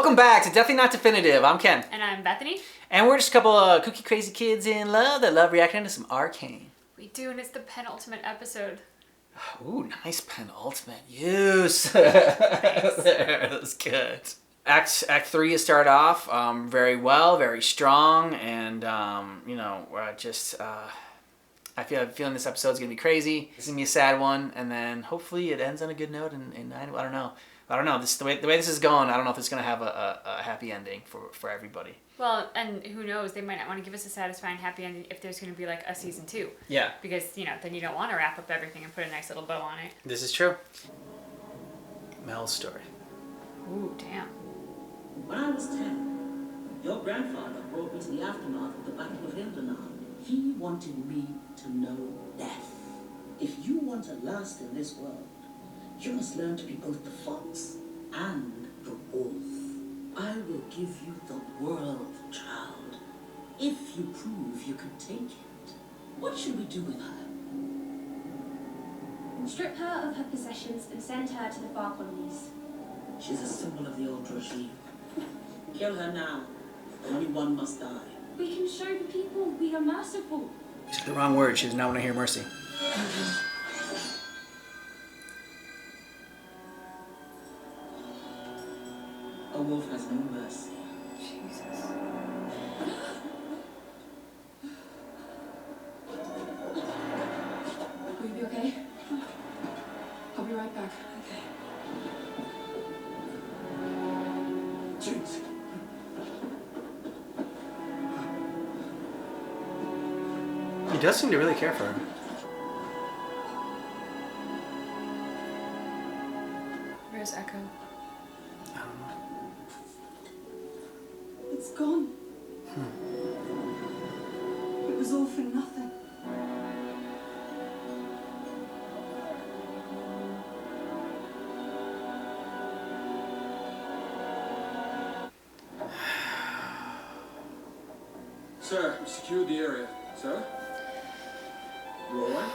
Welcome back to Definitely Not Definitive. I'm Ken. And I'm Bethany. And we're just a couple of kooky crazy kids in love that love reacting to some Arcane. We do, and it's the penultimate episode. Ooh, nice penultimate use. There, that's good. Act 3 has started off very well, very strong, and I feel like this episode's gonna be crazy. It's gonna be a sad one, and then hopefully it ends on a good note. And I don't know. This the way this is going. I don't know if it's gonna have a happy ending for everybody. Well, and who knows? They might not want to give us a satisfying happy ending if there's going to be like a season 2. Yeah. Because then you don't want to wrap up everything and put a nice little bow on it. This is true. Mel's story. Ooh, damn. When I was 10, your grandfather brought me to the aftermath of the Battle of Hildenau. He wanted me to know death. If you want to last in this world, you must learn to be both the fox and the wolf. I will give you the world, child, if you prove you can take it. What should we do with her? Strip her of her possessions and send her to the far colonies. She's a symbol of the old regime. Kill her now. Only one must die. We can show the people we are merciful. She said the wrong word. She does not want to hear mercy. A wolf has no mercy. Jesus. Will you be okay? I'll be right back. Okay. Jace. He does seem to really care for her. Where's Echo? I don't know. It's gone. It was all for nothing. Sir, we've secured the area. Sir? You alright?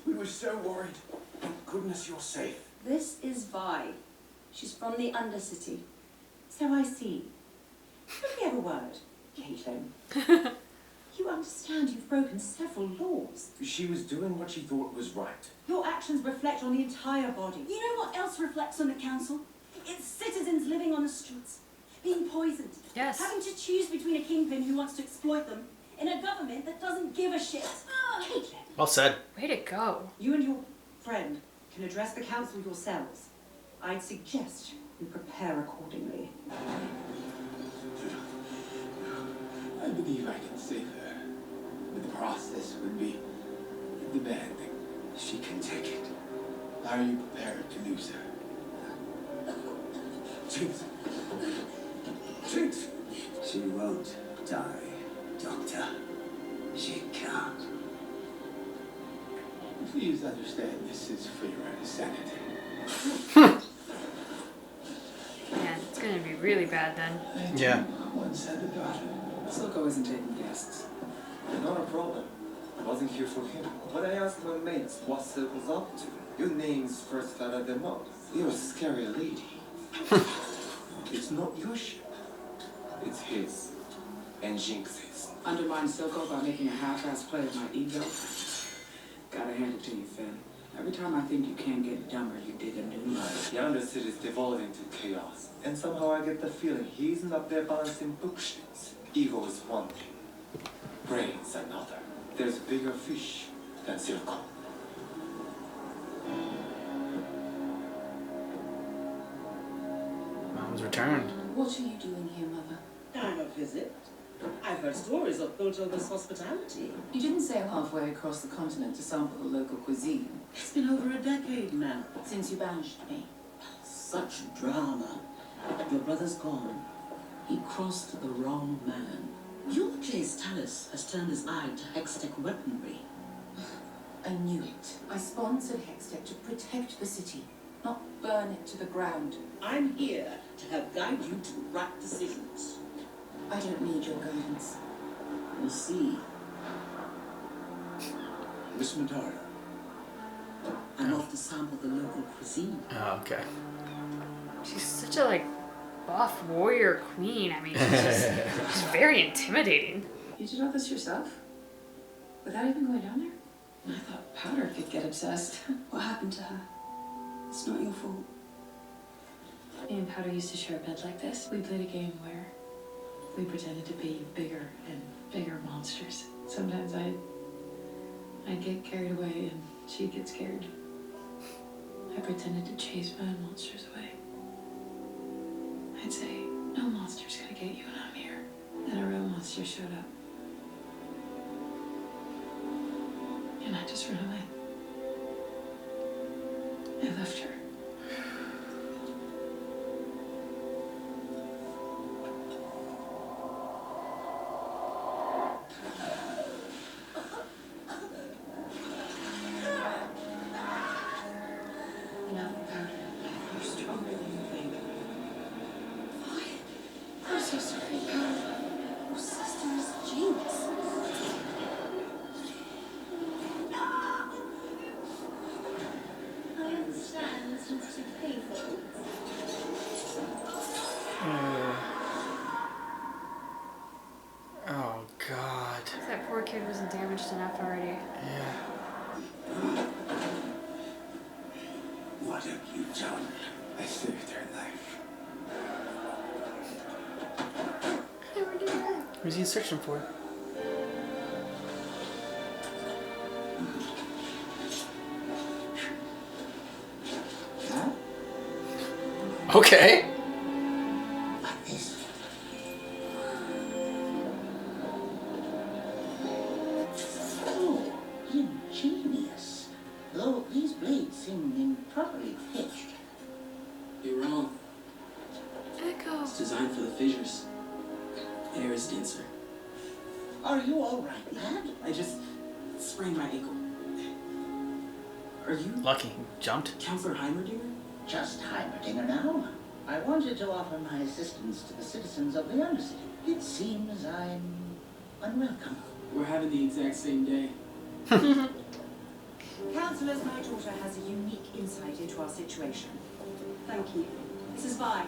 We were so worried. Thank goodness you're safe. This is Vi. She's from the Undercity. So I see. Could we have a word, Caitlin? You understand you've broken several laws. She was doing what she thought was right. Your actions reflect on the entire body. You know what else reflects on the council? It's citizens living on the streets, being poisoned. Yes. Having to choose between a kingpin who wants to exploit them and a government that doesn't give a shit. Caitlin. Well said. Way to go. You and your friend can address the council yourselves. I'd suggest you prepare accordingly. I believe I can save her. But the process would be demanding. She can take it. Are you prepared to lose her? Jinx! Jinx! She won't die, Doctor. She can't. Please understand this is for your sanity. Man, it's going to be really bad then. Yeah. Once had a daughter. Silko isn't taking guests. Not a problem. I wasn't here for him. When I asked my mates what Silko's up to, your name's first out of their mouth. You're a scary lady. It's not your ship. It's his. And Jinx's. Undermine Silko by making a half-ass play of my ego. Gotta hand it to you, Finn. Every time I think you can't get dumber, you dig a new life. The Undercity's devolved into chaos. And somehow I get the feeling he's not there balancing bookshelves. Ego is one thing. Brains another. There's a bigger fish than Silko. Mom's returned. What are you doing here, Mother? Time of visit. I've heard stories of Piltover's hospitality. You didn't sail halfway across the continent to sample the local cuisine. It's been over a decade now. Since you banished me. Such drama. Your brother's gone. He crossed the wrong man. Your Jace Talus has turned his eye to Hextech weaponry. I knew it. I sponsored Hextech to protect the city, not burn burn it to the ground. I'm here to help guide you to the right decisions. I don't need your guidance. We'll see. Miss Madara. I'm off to sample the local cuisine. Oh, okay. She's such a like buff warrior queen. I mean, she's very intimidating. You did all this yourself? Without even going down there? I thought Powder could get obsessed. What happened to her? It's not your fault. Me and Powder used to share a bed like this. We played a game where we pretended to be bigger and bigger monsters. Sometimes I'd get carried away and she'd get scared. I pretended to chase bad monsters away. I'd say, no monster's gonna get you when I'm here. Then a real monster showed up. And I just ran away. I left her. Enough, Powder. You're stronger than you think. Why? I'm so sorry, Powder. Your sister is Jinx. I understand this must be painful. Oh, God. That poor kid wasn't damaged enough already. Yeah. What have you done? I saved her life. Who's he searching for? Huh? Okay. Like this. Oh, ingenious. Though these blades seem improperly pitched. You're wrong. Echo. It's designed for the fissures. Air is denser. Are you all right, lad? I just sprained my ankle. Are you Lucky. He jumped. Counselor Heimerdinger? Just Heimerdinger now. I wanted to offer my assistance to the citizens of the Undercity. It seems I'm unwelcome. We're having the exact same day. Councillors, my daughter has a unique insight into our situation. Thank you. This is Vi.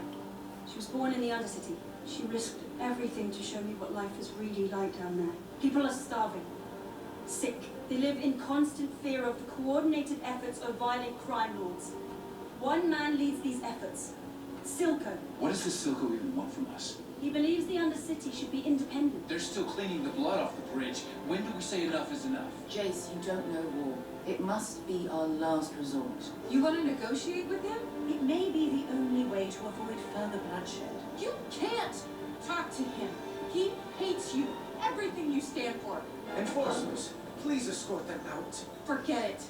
She was born in the Undercity. She risked everything to show me what life is really like down there. People are starving, sick. They live in constant fear of the coordinated efforts of violent crime lords. One man leads these efforts, Silko. What does this Silko even want from us? He believes the Undercity should be independent. They're still cleaning the blood off the bridge. When do we say enough is enough? Jace, you don't know war. It must be our last resort. You want to negotiate with him? It may be the only way to avoid further bloodshed. You can't talk to him. He hates you, everything you stand for. Enforcers, please escort them out. Forget it.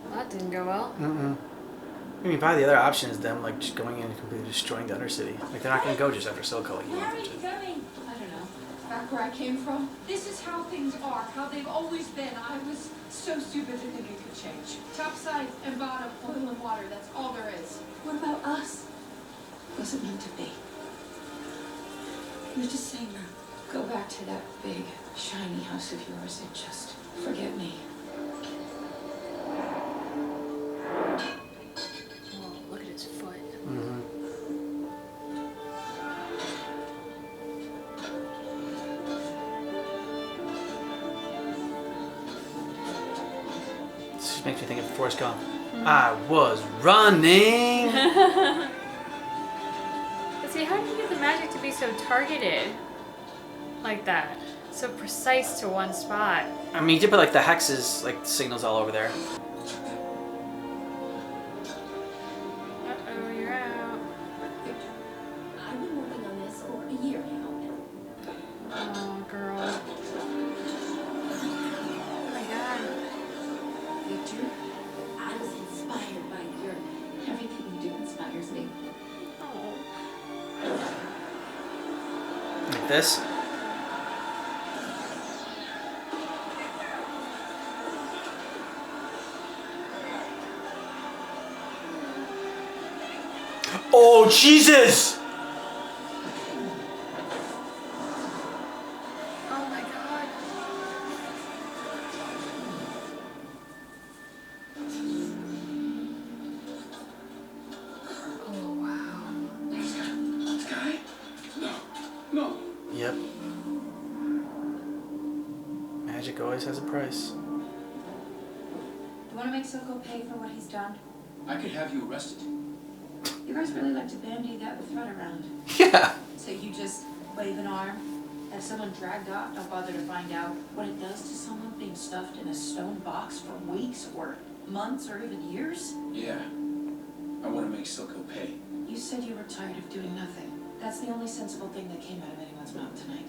Well, that didn't go well. I mean, probably the other option is them like just going in and completely destroying the Undercity. Like they're not gonna go just after Silko. Like, Where are you going? I don't know. Back where I came from. This is how things are, how they've always been. I was so stupid to think it could change. Top side and bottom, oil and water, that's all there is. What about us? Was it meant to be? You're just saying that. Go back to that big, shiny house of yours and just forget me. Oh, look at his foot. This just makes me think of Forrest Gump. I was running. But see, how did you get the magic to be so targeted like that? So precise to one spot. I mean, you did put like the hexes, like signals all over there. Uh-oh, you're out. I've been working on this for a year now. Oh, girl. Oh my god. Victor, I was inspired by your... Everything you do inspires me. Oh. Like this. Oh, Jesus! Oh my god. Oh wow. This guy? No. Yep. Magic always has a price. Do you want to make Silko pay for what he's done? I could have you arrested. You guys really like to bandy that threat around. Yeah. So you just wave an arm, have someone dragged off, don't bother to find out what it does to someone being stuffed in a stone box for weeks or months or even years? Yeah. I want to make Silko pay. You said you were tired of doing nothing. That's the only sensible thing that came out of anyone's mouth tonight.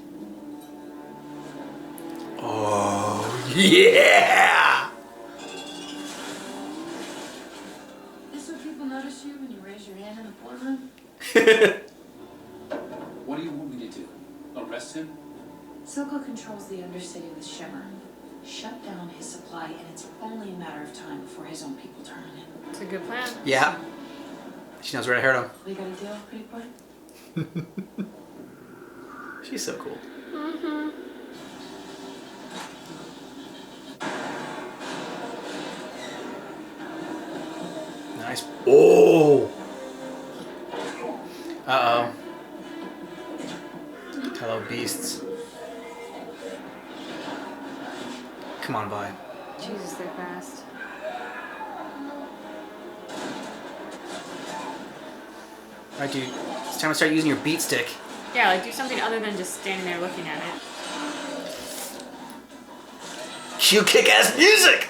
Oh, yeah! This what people notice you when you raise your hand in the boardroom? What do you want me to do? Arrest him? Silko controls the Undercity with Shimmer. Shut down his supply, and it's only a matter of time before his own people turn on him. It's a good plan. Yeah. She knows where to hurt him. What you got a deal, pretty boy? She's so cool. Mm-hmm. Nice. Oh! Uh-oh. Hello, beasts. Come on, Vi. Jesus, they're fast. Alright, dude. It's time to start using your beat stick. Yeah, like do something other than just standing there looking at it. Cue kick-ass music!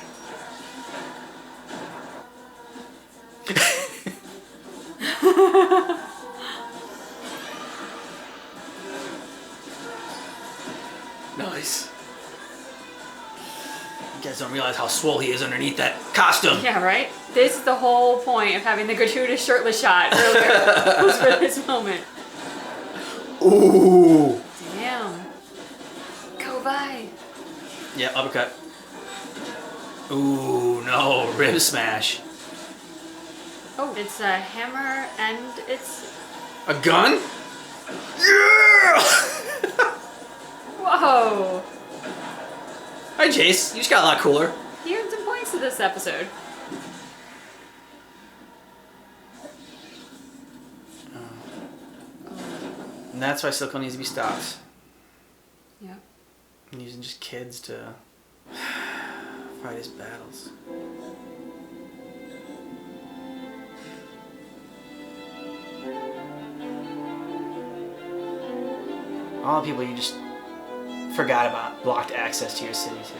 Nice. You guys don't realize how swole he is underneath that costume. Yeah, right? This is the whole point of having the gratuitous shirtless shot earlier. Was for this moment. Ooh. Damn. Go by. Yeah, uppercut. Ooh, no. Rib smash. Oh, it's a hammer and it's... A gun? Yeah! Whoa. Hi, Jace. You just got a lot cooler. He earned some points to this episode. And that's why Silko needs to be stopped. Yep. And using just kids to fight his battles. All the people you just forgot about blocked access to your city too.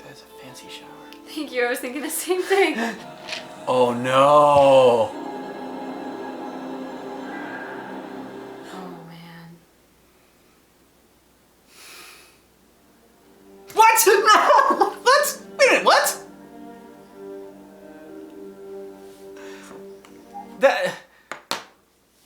That's a fancy shower. Thank you, I was thinking the same thing. Oh no! Oh man. What? No! What? Wait a minute, what? That...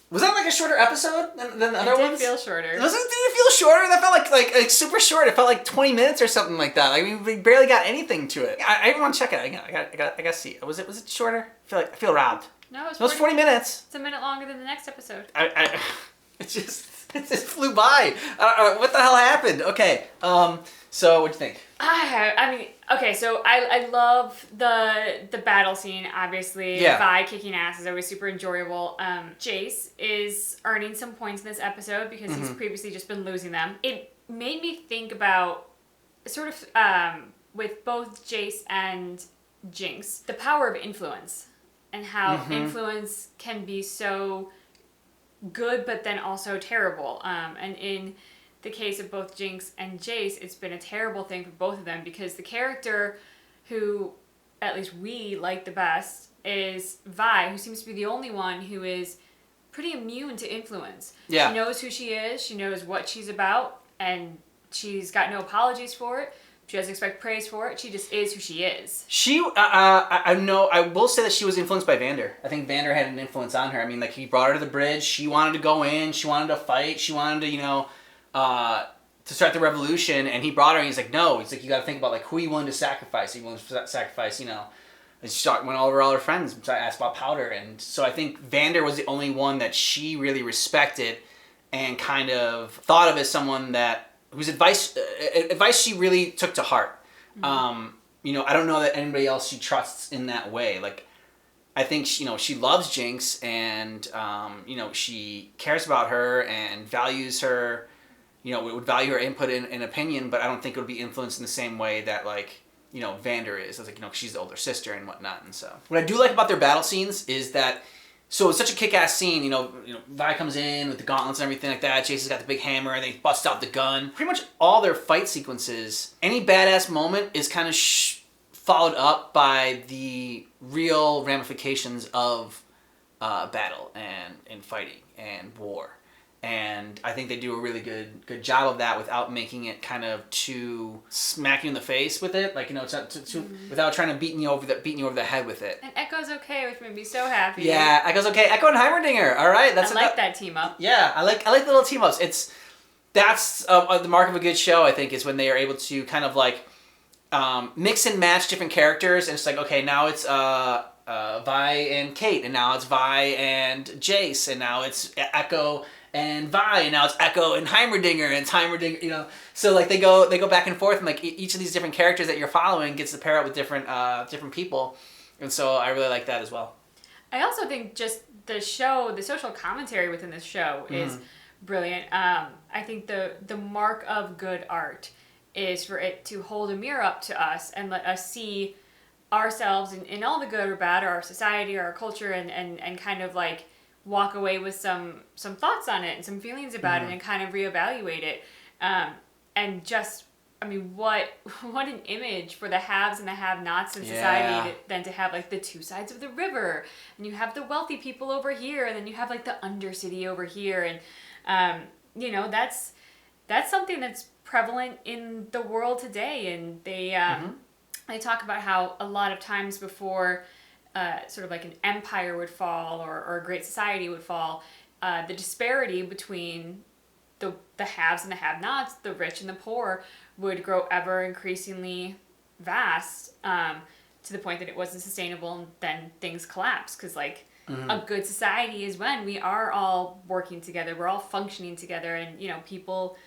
Was that like a shorter episode than the other ones? It did feel shorter. Did it feel shorter? That felt like super short. It felt like 20 minutes or something like that. Like we barely got anything to it. I even want to check it. I got to see it. Was it shorter? I feel robbed. No, it was 40 minutes. It's a minute longer than the next episode. It just flew by. What the hell happened? Okay. So what'd you think? I mean, okay, so I love the battle scene, obviously. Yeah. Vi kicking ass is always super enjoyable. Jace is earning some points in this episode because he's previously just been losing them. It made me think about sort of with both Jace and Jinx, the power of influence and how influence can be so good but then also terrible. And in the case of both Jinx and Jace, it's been a terrible thing for both of them because the character who, at least we like the best, is Vi, who seems to be the only one who is pretty immune to influence. Yeah. She knows who she is, she knows what she's about, and she's got no apologies for it. She doesn't expect praise for it. She just is who she is. She, I know, I will say that she was influenced by Vander. I think Vander had an influence on her. I mean, like, he brought her to the bridge. She wanted to go in. She wanted to fight. She wanted to, to start the revolution. And he brought her and he's like, no. He's like, you got to think about, like, who are you willing to sacrifice? Are you willing to sacrifice, she went all over all her friends. So I asked about Powder, and so I think Vander was the only one that she really respected and kind of thought of as someone that whose advice she really took to heart. You know, I don't know that anybody else she trusts in that way. Like, I think she loves Jinx, and you know, she cares about her and values her. You know, would value her input and opinion, but I don't think it would be influenced in the same way that, like, you know, Vander is. I was like, you know, she's the older sister and whatnot. And so what I do like about their battle scenes is that, so it's such a kick-ass scene, you know, Vi comes in with the gauntlets and everything like that. Jason's got the big hammer and they bust out the gun. Pretty much all their fight sequences, any badass moment is kind of followed up by the real ramifications of battle and fighting and war. And I think they do a really good job of that without making it kind of too smack you in the face with it, like, you know, without trying to beating you over the head with it. And Echo's okay, which made me so happy. Yeah, Echo's okay. Echo and Heimerdinger. All right, I like that team up. Yeah, I like the little team ups. That's the mark of a good show, I think, is when they are able to kind of like mix and match different characters, and it's like, okay, now it's Vi and Kate, and now it's Vi and Jace, and now it's Echo and Vi, and now it's Echo and Heimerdinger, and it's Heimerdinger, you know. So like they go back and forth, and like each of these different characters that you're following gets to pair up with different people, and so I really like that as well. I also think just the social commentary within this show is brilliant. I think the mark of good art is for it to hold a mirror up to us and let us see ourselves in all the good or bad, or our society or our culture, and kind of like walk away with some thoughts on it and some feelings about it, and kind of reevaluate it. And just, I mean, what an image for the haves and the have-nots in society than to have like the two sides of the river, and you have the wealthy people over here, and then you have like the undercity over here, and you know, that's something that's prevalent in the world today. And they talk about how a lot of times before sort of like an empire would fall, or a great society would fall, the disparity between the haves and the have-nots, the rich and the poor, would grow ever increasingly vast, to the point that it wasn't sustainable, and then things collapse. Because like a good society is when we are all working together, we're all functioning together, and you know, people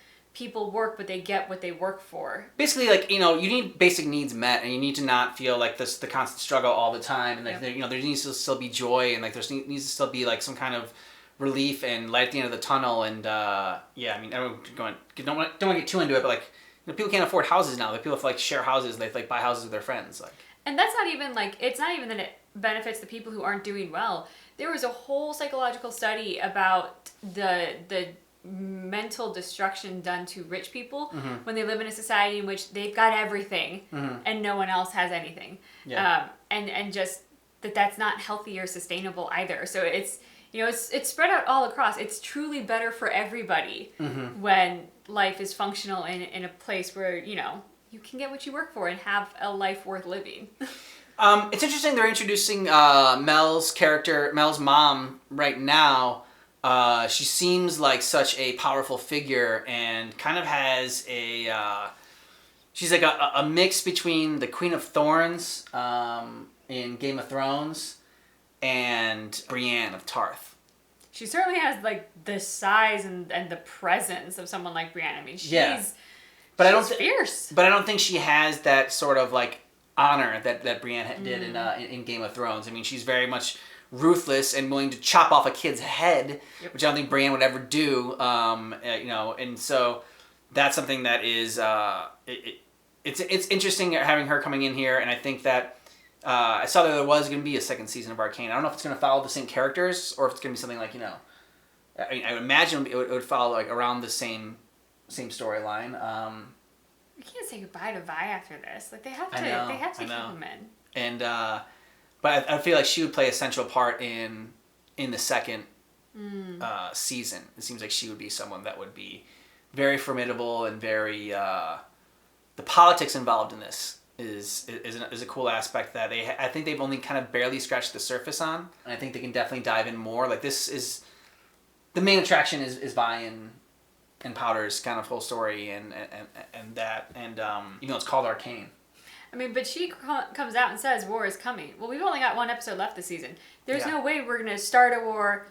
work, but they get what they work for. Basically, like, you know, you need basic needs met, and you need to not feel like the constant struggle all the time, and like you know, there needs to still be joy, and like there needs to still be like some kind of relief and light at the end of the tunnel. And yeah, I mean, don't want to get too into it, but like, you know, people can't afford houses now. Like, people have to like share houses, they like buy houses with their friends, like. And that's not even like, it's not even that it benefits the people who aren't doing well. There was a whole psychological study about the mental destruction done to rich people when they live in a society in which they've got everything and no one else has anything. And just that's not healthy or sustainable either. So it's, you know, it's spread out all across. It's truly better for everybody when life is functional in a place where, you know, you can get what you work for and have a life worth living. It's interesting they're introducing Mel's character, Mel's mom, right now. She seems like such a powerful figure, and kind of has she's like a mix between the Queen of Thorns in Game of Thrones and Brienne of Tarth. She certainly has like the size and the presence of someone like Brienne. I mean, she's fierce. But I don't think she has that sort of like honor that Brienne did in Game of Thrones. I mean, she's very much ruthless and willing to chop off a kid's head, which I don't think Brienne would ever do. You know, and so that's something that is it's interesting having her coming in here, and I think that I saw that there was going to be a second season of Arcane. I don't know if it's going to follow the same characters or if it's going to be something like, you know, I mean, I would imagine it would follow like around the same storyline. We can't say goodbye to Vi after this. Like they have to keep him in. And but I feel like she would play a central part in the second season. It seems like she would be someone that would be very formidable and very the politics involved in this is a cool aspect that I think they've only kind of barely scratched the surface on, and I think they can definitely dive in more. Like, this is the main attraction is Vi and Powder's kind of whole story and that, and even though it's called Arcane. I mean, but she comes out and says war is coming. Well, we've only got one episode left this season. There's no way we're going to start a war,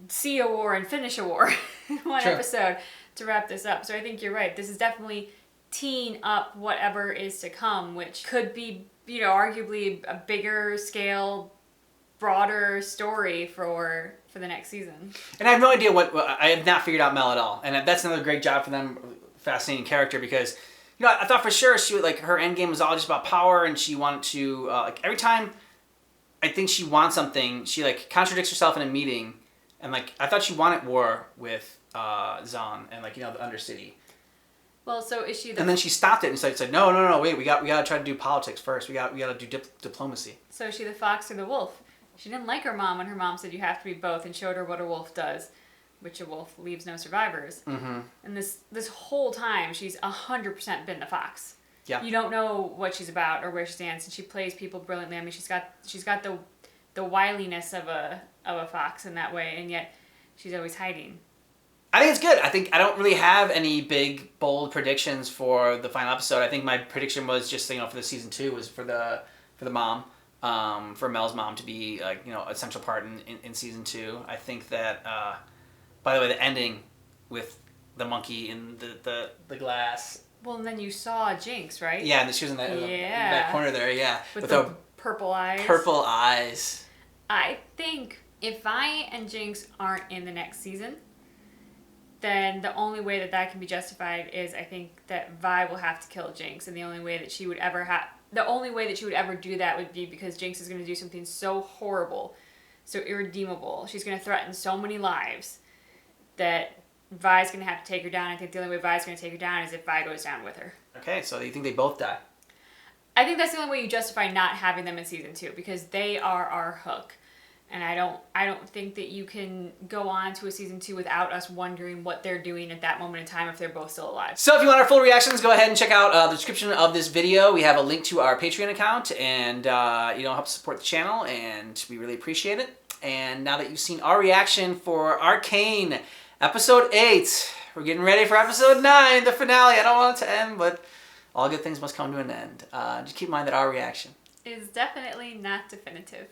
see a war, and finish a war in one episode to wrap this up. So I think you're right. This is definitely teeing up whatever is to come, which could be, you know, arguably a bigger scale, broader story for the next season. And I have no idea I have not figured out Mel at all. And that's another great job for them. Fascinating character, because you know, I thought for sure she would, like, her end game was all just about power, and she wanted to like, every time I think she wants something, she like contradicts herself in a meeting, and like I thought she wanted war with Zahn and, like, you know, the Undercity. Well, so is she and then she stopped it and said no, wait, we got to try to do politics first. We got to do diplomacy. So is she the fox or the wolf? She didn't like her mom when her mom said you have to be both, and showed her what a wolf does, which a wolf leaves no survivors. Mm-hmm. And this whole time, she's 100% been the fox. Yeah. You don't know what she's about or where she stands, and she plays people brilliantly. I mean, she's got the wiliness of a fox in that way, and yet she's always hiding. I think it's good. I don't really have any big, bold predictions for the final episode. I think my prediction was just, you know, for the season 2 was for the mom, for Mel's mom to be, like, you know, a central part in season 2. I think that, by the way, the ending with the monkey in the glass. Well, and then you saw Jinx, right? Yeah, and she was in that corner there, yeah. With the purple eyes. Purple eyes. I think if Vi and Jinx aren't in the next season, then the only way that can be justified is, I think, that Vi will have to kill Jinx, and the only way that she would ever do that would be because Jinx is going to do something so horrible, so irredeemable. She's going to threaten so many lives that Vi's going to have to take her down. I think the only way Vi's going to take her down is if Vi goes down with her. Okay, so you think they both die? I think that's the only way you justify not having them in season 2, because they are our hook. And I don't think that you can go on to a season 2 without us wondering what they're doing at that moment in time if they're both still alive. So if you want our full reactions, go ahead and check out the description of this video. We have a link to our Patreon account, and help support the channel, and we really appreciate it. And now that you've seen our reaction for Arcane, episode 8, we're getting ready for episode 9, the finale. I don't want it to end, but all good things must come to an end. Just keep in mind that our reaction is definitely not definitive.